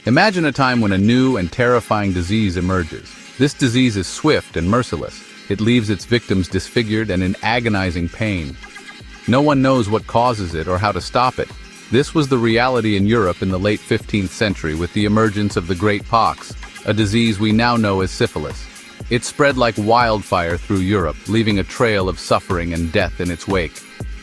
Imagine a time when a new and terrifying disease emerges. This disease is swift and merciless. It leaves its victims disfigured and in agonizing pain. No one knows what causes it or how to stop it. This was the reality in Europe in the late 15th century with the emergence of the Great Pox, a disease we now know as syphilis. It spread like wildfire through Europe, leaving a trail of suffering and death in its wake.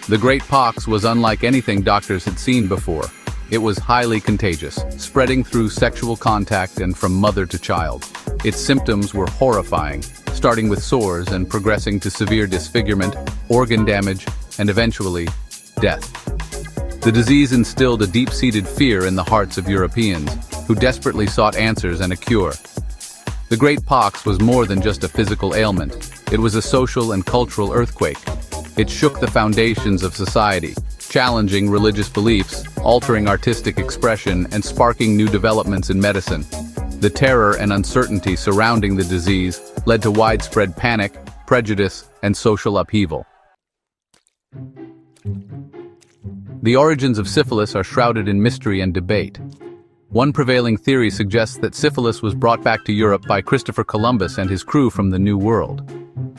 The Great Pox was unlike anything doctors had seen before. It was highly contagious, spreading through sexual contact and from mother to child. Its symptoms were horrifying, starting with sores and progressing to severe disfigurement, organ damage, and eventually, death. The disease instilled a deep-seated fear in the hearts of Europeans, who desperately sought answers and a cure. The Great Pox was more than just a physical ailment. It was a social and cultural earthquake. It shook the foundations of society, challenging religious beliefs, altering artistic expression, and sparking new developments in medicine. The terror and uncertainty surrounding the disease led to widespread panic, prejudice, and social upheaval. The origins of syphilis are shrouded in mystery and debate. One prevailing theory suggests that syphilis was brought back to Europe by Christopher Columbus and his crew from the New World.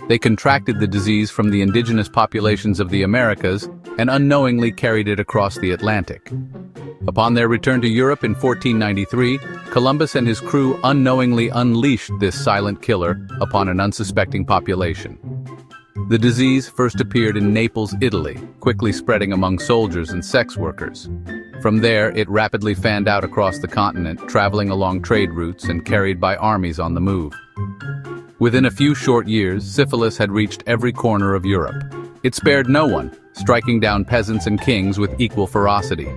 They contracted the disease from the indigenous populations of the Americas and unknowingly carried it across the Atlantic. Upon their return to Europe in 1493, Columbus and his crew unknowingly unleashed this silent killer upon an unsuspecting population. The disease first appeared in Naples, Italy, quickly spreading among soldiers and sex workers. From there, it rapidly fanned out across the continent, traveling along trade routes and carried by armies on the move. Within a few short years, syphilis had reached every corner of Europe. It spared no one, striking down peasants and kings with equal ferocity.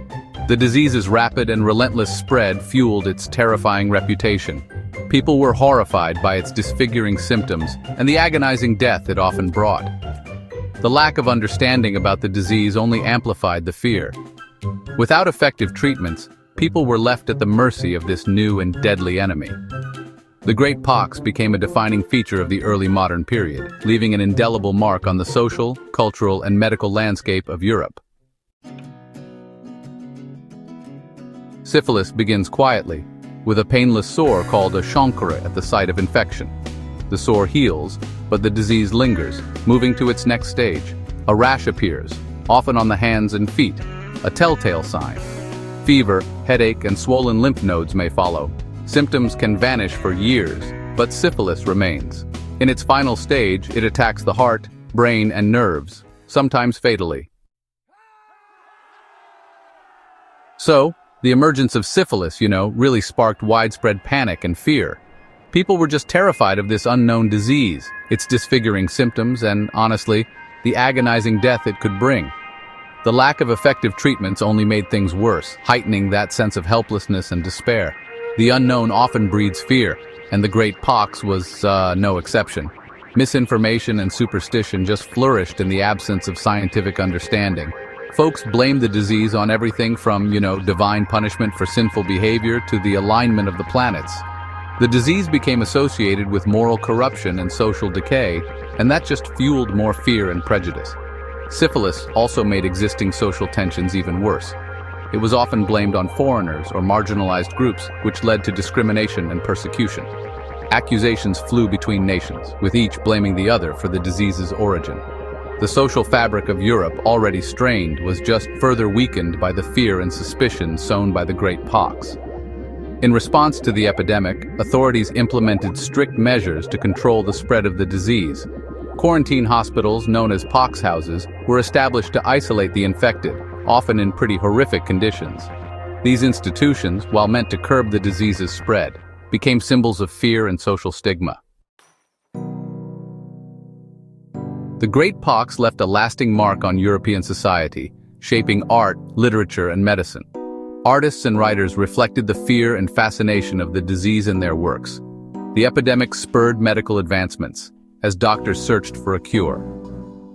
The disease's rapid and relentless spread fueled its terrifying reputation. People were horrified by its disfiguring symptoms and the agonizing death it often brought. The lack of understanding about the disease only amplified the fear. Without effective treatments, people were left at the mercy of this new and deadly enemy. The Great Pox became a defining feature of the early modern period, leaving an indelible mark on the social, cultural, and medical landscape of Europe. Syphilis begins quietly, with a painless sore called a chancre at the site of infection. The sore heals, but the disease lingers, moving to its next stage. A rash appears, often on the hands and feet, a telltale sign. Fever, headache, and swollen lymph nodes may follow. Symptoms can vanish for years, but syphilis remains. In its final stage, it attacks the heart, brain, and nerves, sometimes fatally. So, the emergence of syphilis, really sparked widespread panic and fear. People were just terrified of this unknown disease, its disfiguring symptoms, and, honestly, the agonizing death it could bring. The lack of effective treatments only made things worse, heightening that sense of helplessness and despair. The unknown often breeds fear, and the Great Pox was no exception. Misinformation and superstition just flourished in the absence of scientific understanding. Folks blamed the disease on everything from, divine punishment for sinful behavior to the alignment of the planets. The disease became associated with moral corruption and social decay, and that just fueled more fear and prejudice. Syphilis also made existing social tensions even worse. It was often blamed on foreigners or marginalized groups, which led to discrimination and persecution. Accusations flew between nations, with each blaming the other for the disease's origin. The social fabric of Europe, already strained, was just further weakened by the fear and suspicion sown by the Great Pox. In response to the epidemic, authorities implemented strict measures to control the spread of the disease. Quarantine hospitals, known as pox houses, were established to isolate the infected, often in pretty horrific conditions. These institutions, while meant to curb the disease's spread, became symbols of fear and social stigma. The Great Pox left a lasting mark on European society, shaping art, literature, and medicine. Artists and writers reflected the fear and fascination of the disease in their works. The epidemic spurred medical advancements, as doctors searched for a cure.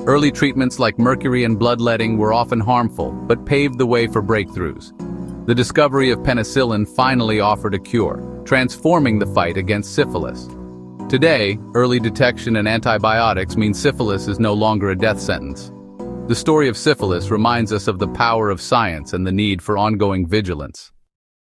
Early treatments like mercury and bloodletting were often harmful, but paved the way for breakthroughs. The discovery of penicillin finally offered a cure, transforming the fight against syphilis. Today, early detection and antibiotics mean syphilis is no longer a death sentence. The story of syphilis reminds us of the power of science and the need for ongoing vigilance.